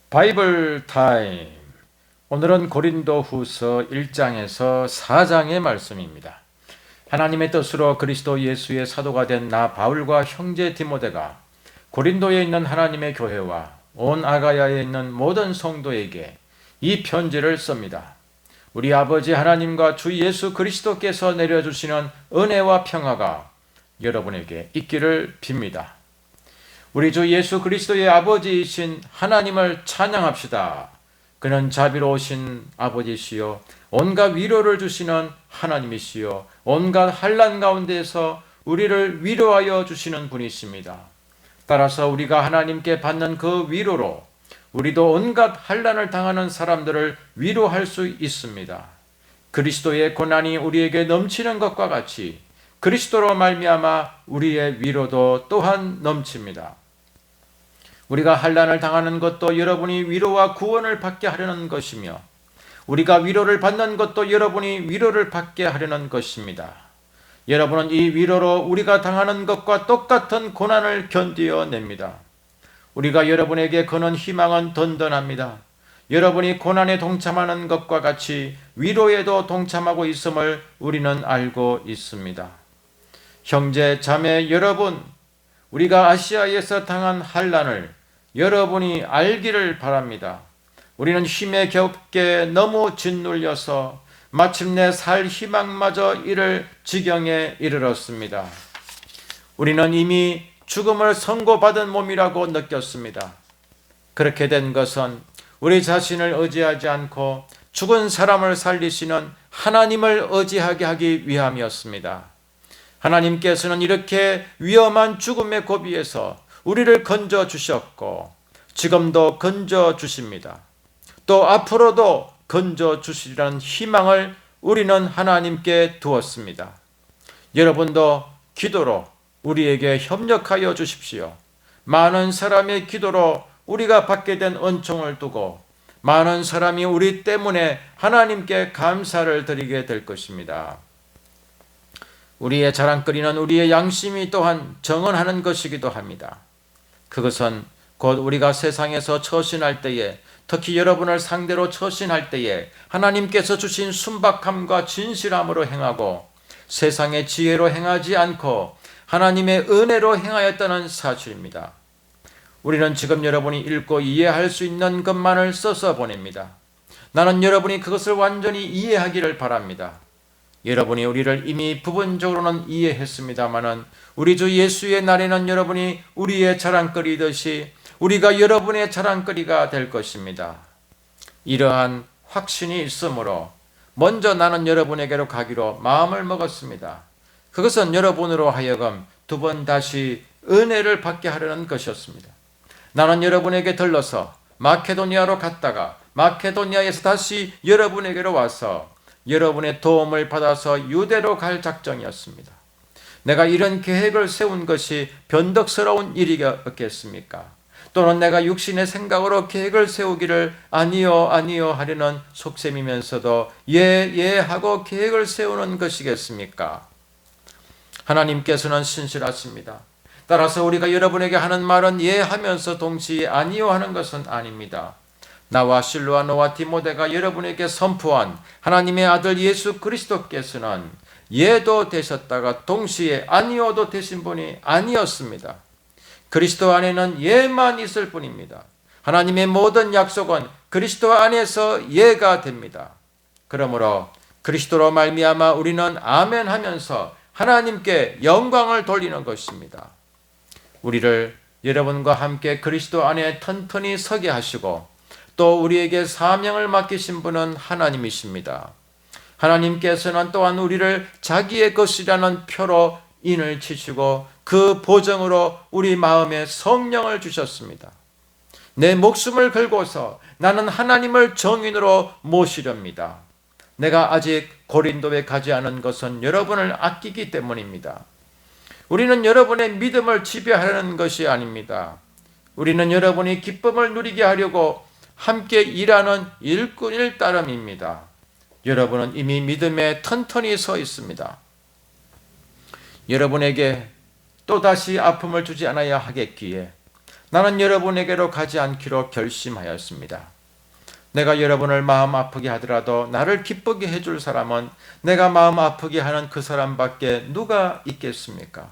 바이블 타임. 오늘은 고린도후서 1장에서 4장의 말씀입니다. 하나님의 뜻으로 그리스도 예수의 사도가 된 나 바울과 형제 디모데가 고린도에 있는 하나님의 교회와 온 아가야에 있는 모든 성도에게 이 편지를 씁니다. 우리 아버지 하나님과 주 예수 그리스도께서 내려주시는 은혜와 평화가 여러분에게 있기를 빕니다. 우리 주 예수 그리스도의 아버지이신 하나님을 찬양합시다. 그는 자비로우신 아버지시요 온갖 위로를 주시는 하나님이시요 온갖 환난 가운데서 우리를 위로하여 주시는 분이십니다. 따라서 우리가 하나님께 받는 그 위로로 우리도 온갖 환난을 당하는 사람들을 위로할 수 있습니다. 그리스도의 고난이 우리에게 넘치는 것과 같이 그리스도로 말미암아 우리의 위로도 또한 넘칩니다. 우리가 환난을 당하는 것도 여러분이 위로와 구원을 받게 하려는 것이며 우리가 위로를 받는 것도 여러분이 위로를 받게 하려는 것입니다. 여러분은 이 위로로 우리가 당하는 것과 똑같은 고난을 견디어냅니다. 우리가 여러분에게 거는 희망은 든든합니다. 여러분이 고난에 동참하는 것과 같이 위로에도 동참하고 있음을 우리는 알고 있습니다. 형제, 자매 여러분, 우리가 아시아에서 당한 환난을 여러분이 알기를 바랍니다. 우리는 힘에 겹게 너무 짓눌려서 마침내 살 희망마저 잃을 지경에 이르렀습니다. 우리는 이미 죽음을 선고받은 몸이라고 느꼈습니다. 그렇게 된 것은 우리 자신을 의지하지 않고 죽은 사람을 살리시는 하나님을 의지하게 하기 위함이었습니다. 하나님께서는 이렇게 위험한 죽음의 고비에서 우리를 건져 주셨고 지금도 건져 주십니다. 또 앞으로도 건져 주시리라는 희망을 우리는 하나님께 두었습니다. 여러분도 기도로 우리에게 협력하여 주십시오. 많은 사람의 기도로 우리가 받게 된 은총을 두고 많은 사람이 우리 때문에 하나님께 감사를 드리게 될 것입니다. 우리의 자랑거리는 우리의 양심이 또한 정언하는 것이기도 합니다. 그것은 곧 우리가 세상에서 처신할 때에, 특히 여러분을 상대로 처신할 때에 하나님께서 주신 순박함과 진실함으로 행하고 세상의 지혜로 행하지 않고 하나님의 은혜로 행하였다는 사실입니다. 우리는 지금 여러분이 읽고 이해할 수 있는 것만을 써서 보냅니다. 나는 여러분이 그것을 완전히 이해하기를 바랍니다. 여러분이 우리를 이미 부분적으로는 이해했습니다마는 우리 주 예수의 날에는 여러분이 우리의 자랑거리듯이 우리가 여러분의 자랑거리가 될 것입니다. 이러한 확신이 있으므로 먼저 나는 여러분에게로 가기로 마음을 먹었습니다. 그것은 여러분으로 하여금 두 번 다시 은혜를 받게 하려는 것이었습니다. 나는 여러분에게 들러서 마케도니아로 갔다가 마케도니아에서 다시 여러분에게로 와서 여러분의 도움을 받아서 유대로 갈 작정이었습니다. 내가 이런 계획을 세운 것이 변덕스러운 일이겠습니까? 또는 내가 육신의 생각으로 계획을 세우기를 아니요 하려는 속셈이면서도 예 하고 계획을 세우는 것이겠습니까? 하나님께서는 신실하십니다. 따라서 우리가 여러분에게 하는 말은 예 하면서 동시에 아니요 하는 것은 아닙니다. 나와 실로아노와 디모데가 여러분에게 선포한 하나님의 아들 예수 그리스도께서는 예도 되셨다가 동시에 아니요도 되신 분이 아니었습니다. 그리스도 안에는 예만 있을 뿐입니다. 하나님의 모든 약속은 그리스도 안에서 예가 됩니다. 그러므로 그리스도로 말미암아 우리는 아멘 하면서 하나님께 영광을 돌리는 것입니다. 우리를 여러분과 함께 그리스도 안에 튼튼히 서게 하시고 또 우리에게 사명을 맡기신 분은 하나님이십니다. 하나님께서는 또한 우리를 자기의 것이라는 표로 인을 치시고 그 보정으로 우리 마음에 성령을 주셨습니다. 내 목숨을 걸고서 나는 하나님을 정인으로 모시렵니다. 내가 아직 고린도에 가지 않은 것은 여러분을 아끼기 때문입니다. 우리는 여러분의 믿음을 지배하려는 것이 아닙니다. 우리는 여러분이 기쁨을 누리게 하려고 함께 일하는 일꾼일 따름입니다. 여러분은 이미 믿음에 튼튼히 서 있습니다. 여러분에게 또다시 아픔을 주지 않아야 하겠기에 나는 여러분에게로 가지 않기로 결심하였습니다. 내가 여러분을 마음 아프게 하더라도 나를 기쁘게 해줄 사람은 내가 마음 아프게 하는 그 사람밖에 누가 있겠습니까?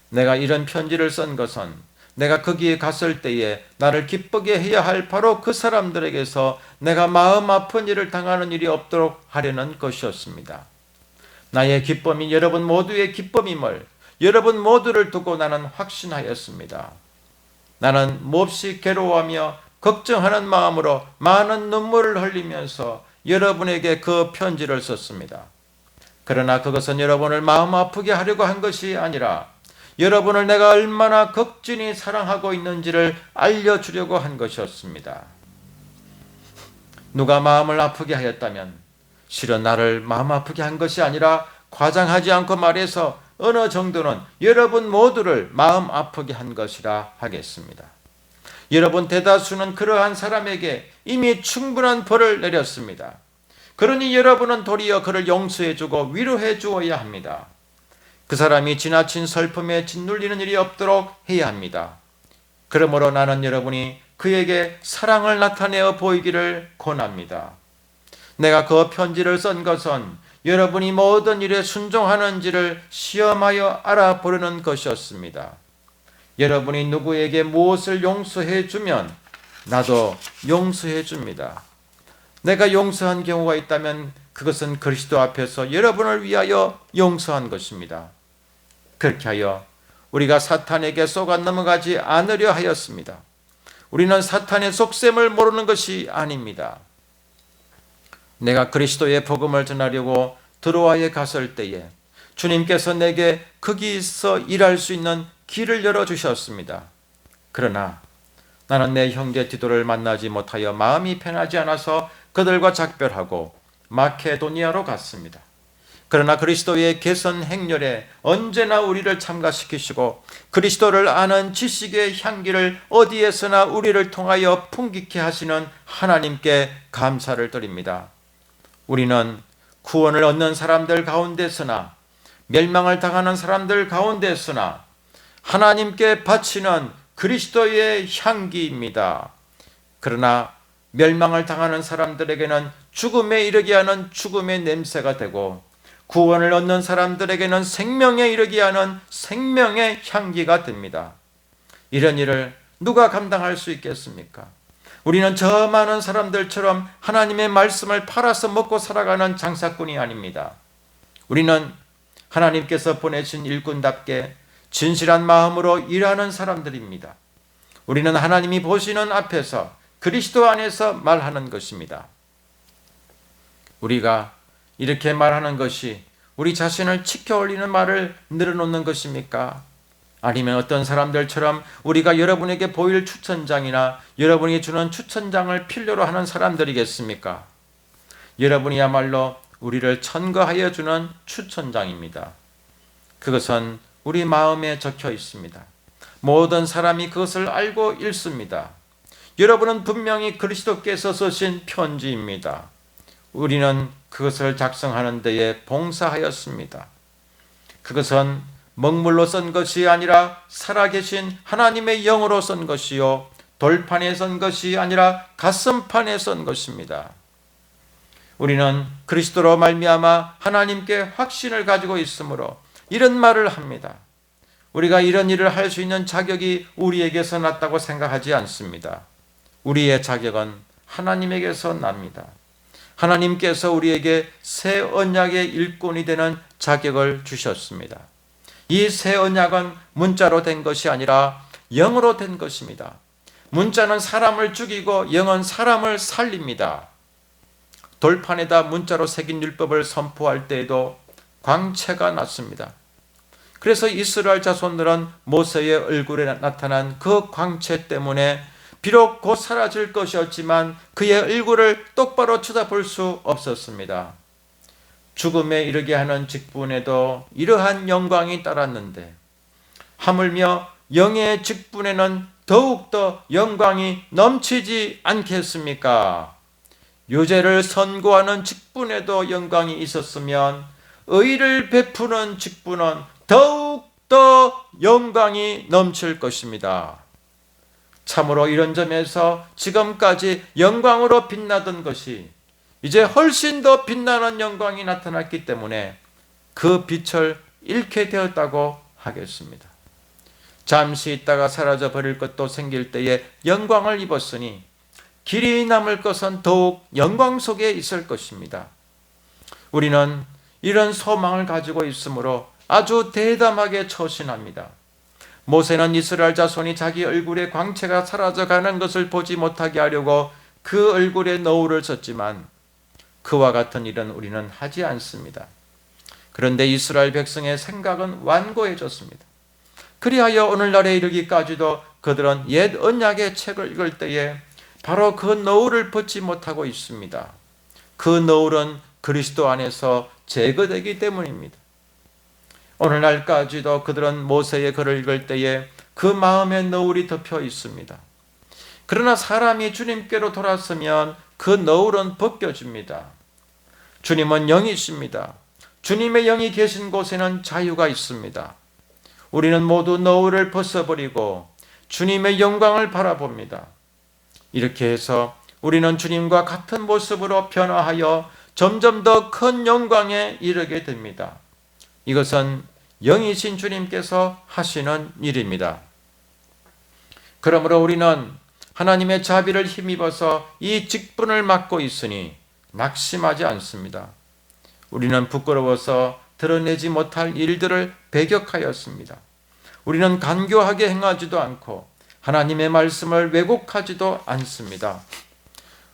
내가 이런 편지를 쓴 것은 내가 거기에 갔을 때에 나를 기쁘게 해야 할 바로 그 사람들에게서 내가 마음 아픈 일을 당하는 일이 없도록 하려는 것이었습니다. 나의 기쁨이 여러분 모두의 기쁨임을 여러분 모두를 두고 나는 확신하였습니다. 나는 몹시 괴로워하며 걱정하는 마음으로 많은 눈물을 흘리면서 여러분에게 그 편지를 썼습니다. 그러나 그것은 여러분을 마음 아프게 하려고 한 것이 아니라 여러분을 내가 얼마나 극진히 사랑하고 있는지를 알려주려고 한 것이었습니다. 누가 마음을 아프게 하였다면 실은 나를 마음 아프게 한 것이 아니라 과장하지 않고 말해서 어느 정도는 여러분 모두를 마음 아프게 한 것이라 하겠습니다. 여러분 대다수는 그러한 사람에게 이미 충분한 벌을 내렸습니다. 그러니 여러분은 도리어 그를 용서해주고 위로해 주어야 합니다. 그 사람이 지나친 슬픔에 짓눌리는 일이 없도록 해야 합니다. 그러므로 나는 여러분이 그에게 사랑을 나타내어 보이기를 권합니다. 내가 그 편지를 쓴 것은 여러분이 모든 일에 순종하는지를 시험하여 알아보려는 것이었습니다. 여러분이 누구에게 무엇을 용서해 주면 나도 용서해 줍니다. 내가 용서한 경우가 있다면 그것은 그리스도 앞에서 여러분을 위하여 용서한 것입니다. 그렇게 하여 우리가 사탄에게 속아 넘어가지 않으려 하였습니다. 우리는 사탄의 속셈을 모르는 것이 아닙니다. 내가 그리스도의 복음을 전하려고 드로아에 갔을 때에 주님께서 내게 거기서 일할 수 있는 길을 열어주셨습니다. 그러나 나는 내 형제 디도를 만나지 못하여 마음이 편하지 않아서 그들과 작별하고 마케도니아로 갔습니다. 그러나 그리스도의 개선 행렬에 언제나 우리를 참가시키시고 그리스도를 아는 지식의 향기를 어디에서나 우리를 통하여 풍기게 하시는 하나님께 감사를 드립니다. 우리는 구원을 얻는 사람들 가운데서나 멸망을 당하는 사람들 가운데서나 하나님께 바치는 그리스도의 향기입니다. 그러나 멸망을 당하는 사람들에게는 죽음에 이르게 하는 죽음의 냄새가 되고 구원을 얻는 사람들에게는 생명에 이르게 하는 생명의 향기가 됩니다. 이런 일을 누가 감당할 수 있겠습니까? 우리는 저 많은 사람들처럼 하나님의 말씀을 팔아서 먹고 살아가는 장사꾼이 아닙니다. 우리는 하나님께서 보내신 일꾼답게 진실한 마음으로 일하는 사람들입니다. 우리는 하나님이 보시는 앞에서 그리스도 안에서 말하는 것입니다. 우리가 이렇게 말하는 것이 우리 자신을 치켜 올리는 말을 늘어놓는 것입니까? 아니면 어떤 사람들처럼 우리가 여러분에게 보일 추천장이나 여러분이 주는 추천장을 필요로 하는 사람들이겠습니까? 여러분이야말로 우리를 천거하여 주는 추천장입니다. 그것은 우리 마음에 적혀 있습니다. 모든 사람이 그것을 알고 읽습니다. 여러분은 분명히 그리스도께서 쓰신 편지입니다. 우리는 그것을 작성하는 데에 봉사하였습니다. 그것은 먹물로 쓴 것이 아니라 살아계신 하나님의 영으로 쓴 것이요 돌판에 쓴 것이 아니라 가슴판에 쓴 것입니다. 우리는 그리스도로 말미암아 하나님께 확신을 가지고 있으므로 이런 말을 합니다. 우리가 이런 일을 할 수 있는 자격이 우리에게서 났다고 생각하지 않습니다. 우리의 자격은 하나님에게서 납니다. 하나님께서 우리에게 새 언약의 일꾼이 되는 자격을 주셨습니다. 이 새 언약은 문자로 된 것이 아니라 영으로 된 것입니다. 문자는 사람을 죽이고 영은 사람을 살립니다. 돌판에다 문자로 새긴 율법을 선포할 때에도 광채가 났습니다. 그래서 이스라엘 자손들은 모세의 얼굴에 나타난 그 광채 때문에 비록 곧 사라질 것이었지만 그의 얼굴을 똑바로 쳐다볼 수 없었습니다. 죽음에 이르게 하는 직분에도 이러한 영광이 따랐는데 하물며 영의 직분에는 더욱더 영광이 넘치지 않겠습니까? 유죄를 선고하는 직분에도 영광이 있었으면 의를 베푸는 직분은 더욱더 영광이 넘칠 것입니다. 참으로 이런 점에서 지금까지 영광으로 빛나던 것이 이제 훨씬 더 빛나는 영광이 나타났기 때문에 그 빛을 잃게 되었다고 하겠습니다. 잠시 있다가 사라져 버릴 것도 생길 때에 영광을 입었으니 길이 남을 것은 더욱 영광 속에 있을 것입니다. 우리는 이런 소망을 가지고 있으므로 아주 대담하게 처신합니다. 모세는 이스라엘 자손이 자기 얼굴의 광채가 사라져가는 것을 보지 못하게 하려고 그 얼굴에 너울을 썼지만 그와 같은 일은 우리는 하지 않습니다. 그런데 이스라엘 백성의 생각은 완고해졌습니다. 그리하여 오늘날에 이르기까지도 그들은 옛 언약의 책을 읽을 때에 바로 그 너울을 벗지 못하고 있습니다. 그 너울은 그리스도 안에서 제거되기 때문입니다. 오늘날까지도 그들은 모세의 글을 읽을 때에 그 마음의 너울이 덮여 있습니다. 그러나 사람이 주님께로 돌아서면 그 너울은 벗겨집니다. 주님은 영이십니다. 주님의 영이 계신 곳에는 자유가 있습니다. 우리는 모두 너울을 벗어버리고 주님의 영광을 바라봅니다. 이렇게 해서 우리는 주님과 같은 모습으로 변화하여 점점 더 큰 영광에 이르게 됩니다. 이것은 영이신 주님께서 하시는 일입니다. 그러므로 우리는 하나님의 자비를 힘입어서 이 직분을 맡고 있으니 낙심하지 않습니다. 우리는 부끄러워서 드러내지 못할 일들을 배격하였습니다. 우리는 간교하게 행하지도 않고 하나님의 말씀을 왜곡하지도 않습니다.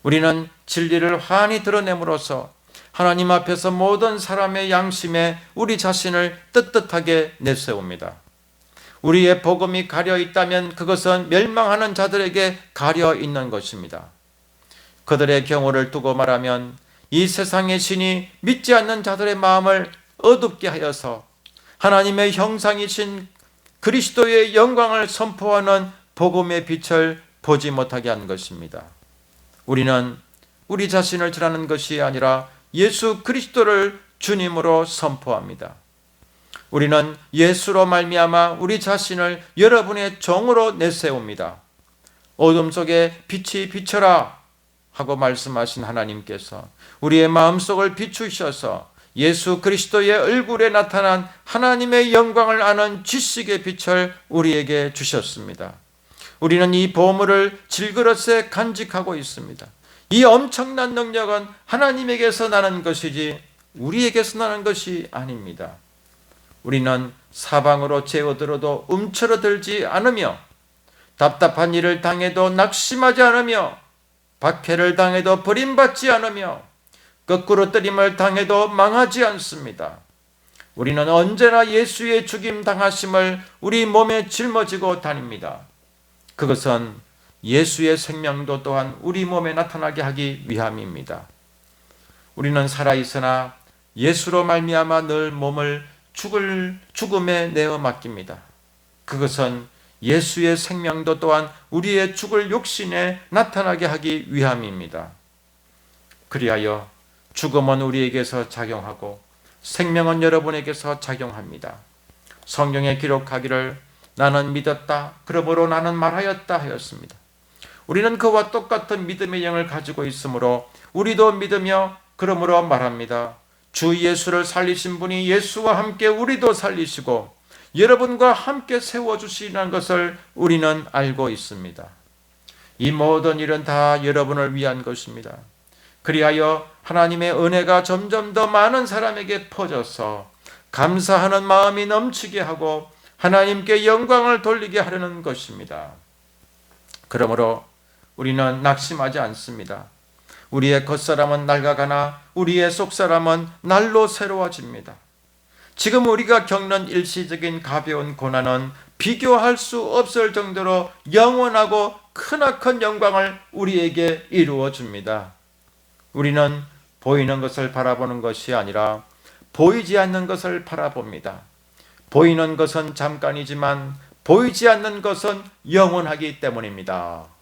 우리는 진리를 환히 드러냄으로써 하나님 앞에서 모든 사람의 양심에 우리 자신을 떳떳하게 내세웁니다. 우리의 복음이 가려 있다면 그것은 멸망하는 자들에게 가려 있는 것입니다. 그들의 경우를 두고 말하면 이 세상의 신이 믿지 않는 자들의 마음을 어둡게 하여서 하나님의 형상이신 그리스도의 영광을 선포하는 복음의 빛을 보지 못하게 한 것입니다. 우리는 우리 자신을 전하는 것이 아니라 예수 그리스도를 주님으로 선포합니다. 우리는 예수로 말미암아 우리 자신을 여러분의 종으로 내세웁니다. 어둠 속에 빛이 비춰라 하고 말씀하신 하나님께서 우리의 마음속을 비추셔서 예수 그리스도의 얼굴에 나타난 하나님의 영광을 아는 지식의 빛을 우리에게 주셨습니다. 우리는 이 보물을 질그릇에 간직하고 있습니다. 이 엄청난 능력은 하나님에게서 나는 것이지 우리에게서 나는 것이 아닙니다. 우리는 사방으로 제어들어도 움츠러들지 않으며 답답한 일을 당해도 낙심하지 않으며 박해를 당해도 버림받지 않으며 거꾸로 뜨림을 당해도 망하지 않습니다. 우리는 언제나 예수의 죽임 당하심을 우리 몸에 짊어지고 다닙니다. 그것은 예수의 생명도 또한 우리 몸에 나타나게 하기 위함입니다. 우리는 살아있으나 예수로 말미암아 늘 몸을 죽음에 내어 맡깁니다. 그것은 예수의 생명도 또한 우리의 죽을 육신에 나타나게 하기 위함입니다. 그리하여 죽음은 우리에게서 작용하고 생명은 여러분에게서 작용합니다. 성경에 기록하기를 나는 믿었다, 그러므로 나는 말하였다 하였습니다. 우리는 그와 똑같은 믿음의 영을 가지고 있으므로 우리도 믿으며 그러므로 말합니다. 주 예수를 살리신 분이 예수와 함께 우리도 살리시고 여러분과 함께 세워주시라는 것을 우리는 알고 있습니다. 이 모든 일은 다 여러분을 위한 것입니다. 그리하여 하나님의 은혜가 점점 더 많은 사람에게 퍼져서 감사하는 마음이 넘치게 하고 하나님께 영광을 돌리게 하려는 것입니다. 그러므로 우리는 낙심하지 않습니다. 우리의 겉사람은 낡아가나 우리의 속사람은 날로 새로워집니다. 지금 우리가 겪는 일시적인 가벼운 고난은 비교할 수 없을 정도로 영원하고 크나큰 영광을 우리에게 이루어 줍니다. 우리는 보이는 것을 바라보는 것이 아니라 보이지 않는 것을 바라봅니다. 보이는 것은 잠깐이지만 보이지 않는 것은 영원하기 때문입니다.